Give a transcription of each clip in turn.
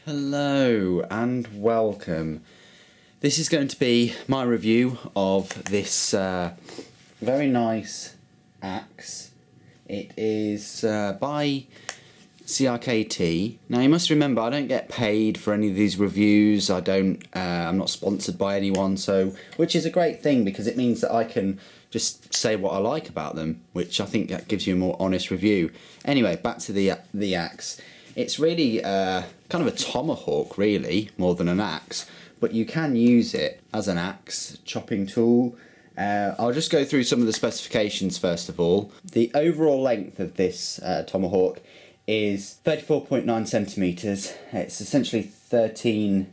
Hello and welcome. This is going to be my review of this very nice axe. It is by CRKT. Now you must remember I don't get paid for any of these reviews. I'm not sponsored by anyone, which is a great thing because it means that I can just say what I like about them, which I think that gives you a more honest review. Anyway, back to the axe. It's really kind of a tomahawk, really, more than an axe, but you can use it as an axe chopping tool. I'll just go through some of the specifications first of all. The overall length of this tomahawk is 34.9 centimeters. It's essentially 13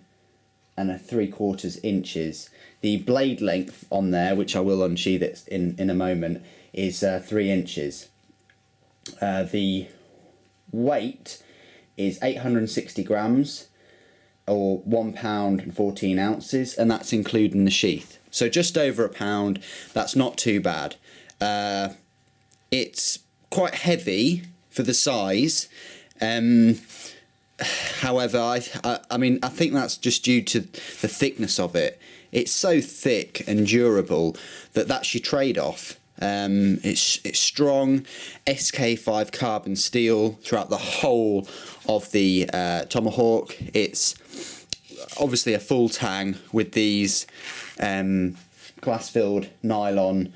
3/4 inches. The blade length on there, which I will unsheath it in a moment, is 3 inches. The weight is 860 grams or 1 pound and 14 ounces, and that's including the sheath. So just over a pound. That's not too bad. It's quite heavy for the size. However, I think that's just due to the thickness of it. It's so thick and durable that's your trade-off. It's strong SK5 carbon steel throughout the whole of the tomahawk. It's obviously a full tang with these glass-filled nylon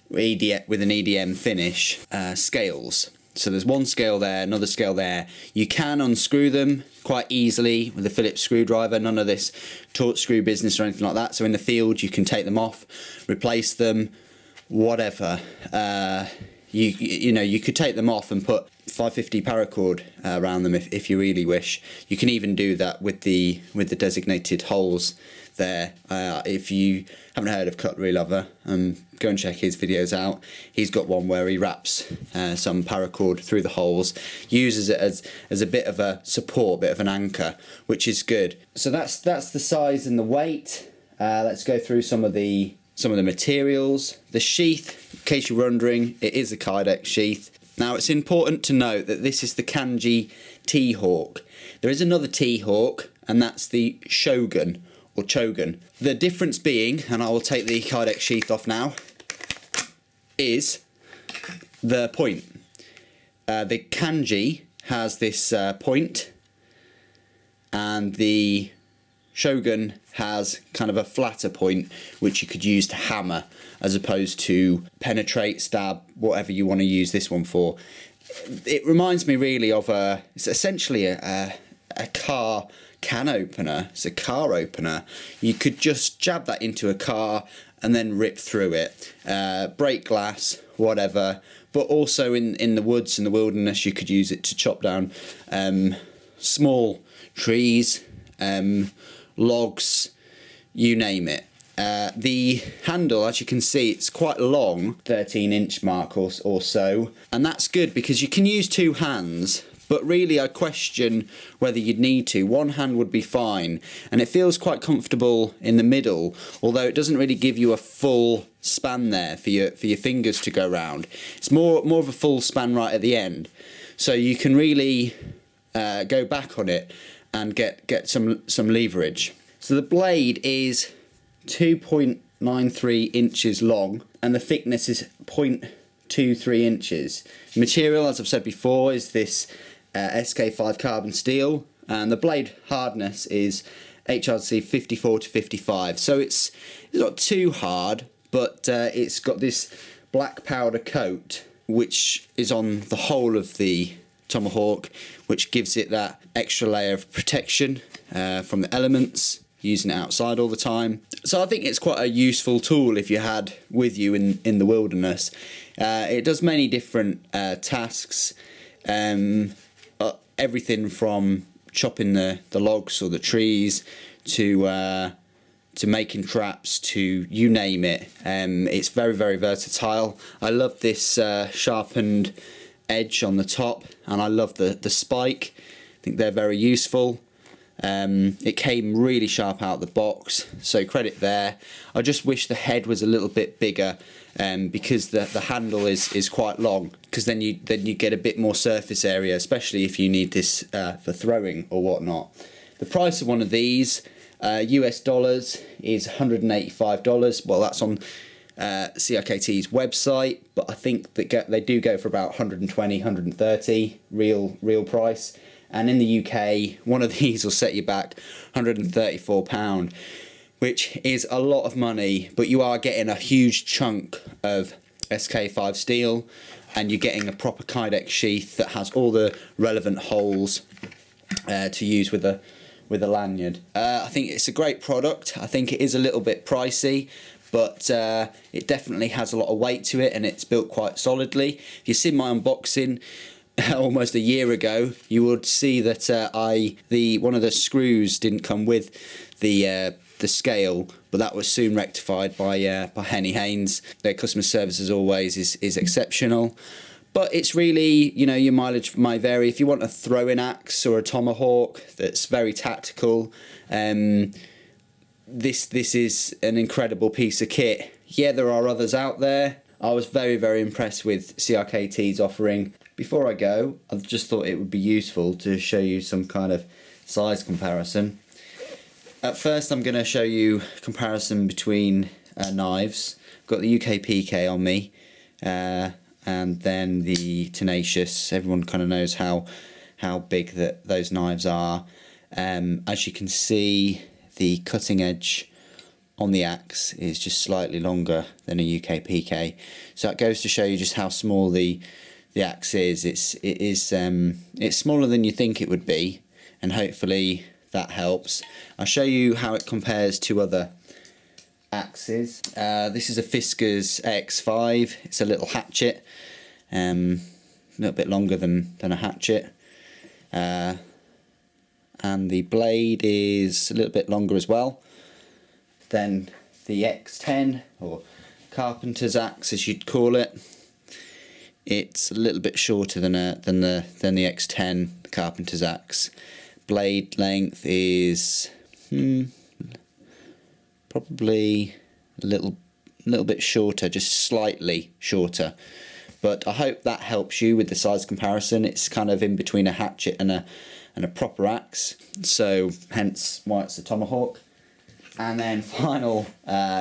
with an EDM finish scales. So there's one scale there, another scale there. You can unscrew them quite easily with a Phillips screwdriver. None of this torch screw business or anything like that. So in the field you can take them off, replace them, whatever. You could take them off and put 550 paracord around them if you really wish. You can even do that with the designated holes there. If you haven't heard of Cutlery Lover, go and check his videos out. He's got one where he wraps some paracord through the holes, uses it as a bit of a support, bit of an anchor, which is good. So that's the size and the weight. Let's go through some of the materials. The sheath, in case you're wondering, it is a Kydex sheath. Now it's important to note that this is the Kangee T-Hawk. There is another T-Hawk, and that's the Shogun or Chogun. The difference being, and I will take the Kydex sheath off now, is the point. The Kangee has this point, and the Shogun has kind of a flatter point which you could use to hammer as opposed to penetrate, stab, whatever you want to use this one for. It reminds me really of it's essentially a car can opener. It's a car opener. You could just jab that into a car and then rip through it, break glass, whatever. But also in the woods and the wilderness, you could use it to chop down small trees, logs, you name it. The handle, as you can see, it's quite long, 13-inch mark or so, and that's good because you can use two hands, but really I question whether you'd need to. One hand would be fine, and it feels quite comfortable in the middle, although it doesn't really give you a full span there for your fingers to go round. It's more of a full span right at the end, so you can really go back on it and get some leverage. So the blade is 2.93 inches long and the thickness is 0.23 inches. Material, as I've said before, is this SK5 carbon steel, and the blade hardness is HRC 54 to 55. So it's not too hard, but it's got this black powder coat which is on the whole of the tomahawk, which gives it that extra layer of protection from the elements, using it outside all the time. So I think it's quite a useful tool if you had with you in the wilderness. It does many different tasks, everything from chopping the logs or the trees to making traps, to you name it. It's very, very versatile. I love this sharpened edge on the top, and I love the spike. I think they're very useful. It came really sharp out of the box, so credit there. I just wish the head was a little bit bigger, because the handle is quite long, because then you get a bit more surface area, especially if you need this for throwing or whatnot. The price of one of these US dollars is $185. Well, that's on CRKT's website, but I think that they do go for about 120, 130 real price. And in the UK, one of these will set you back £134, which is a lot of money, but you are getting a huge chunk of SK5 steel, and you're getting a proper Kydex sheath that has all the relevant holes to use with a lanyard. I think it's a great product. I think it is a little bit pricey, but it definitely has a lot of weight to it, and it's built quite solidly. If you've seen my unboxing almost a year ago, you would see that one of the screws didn't come with the scale, but that was soon rectified by Henny Haynes. Their customer service, as always, is exceptional. But it's really, you know, your mileage might vary. If you want a throwing axe or a tomahawk that's very tactical, this is an incredible piece of kit. Yeah, there are others out there. I was very, very impressed with CRKT's offering. Before I go, I just thought it would be useful to show you some kind of size comparison. At first, I'm going to show you a comparison between knives. I've got the UK PK on me, and then the Tenacious. Everyone kind of knows how big those knives are. As you can see, the cutting edge on the axe is just slightly longer than a UK PK. So that goes to show you just how small the axe is. It's smaller than you think it would be, and hopefully that helps. I'll show you how it compares to other axes. This is a Fiskars X5. It's a little hatchet, a little bit longer than a hatchet, and the blade is a little bit longer as well. Then the X10, or carpenter's axe as you'd call it, it's a little bit shorter than the X10, the carpenter's axe. Blade length is probably a little bit shorter, just slightly shorter. But I hope that helps you with the size comparison. It's kind of in between a hatchet and a proper axe, so hence why it's a tomahawk. And then final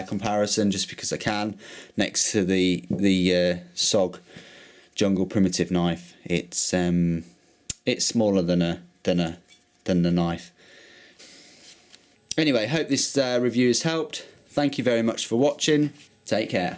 comparison, just because I can, next to the SOG Jungle Primitive knife. It's smaller than the knife. Anyway, hope this review has helped. Thank you very much for watching. Take care.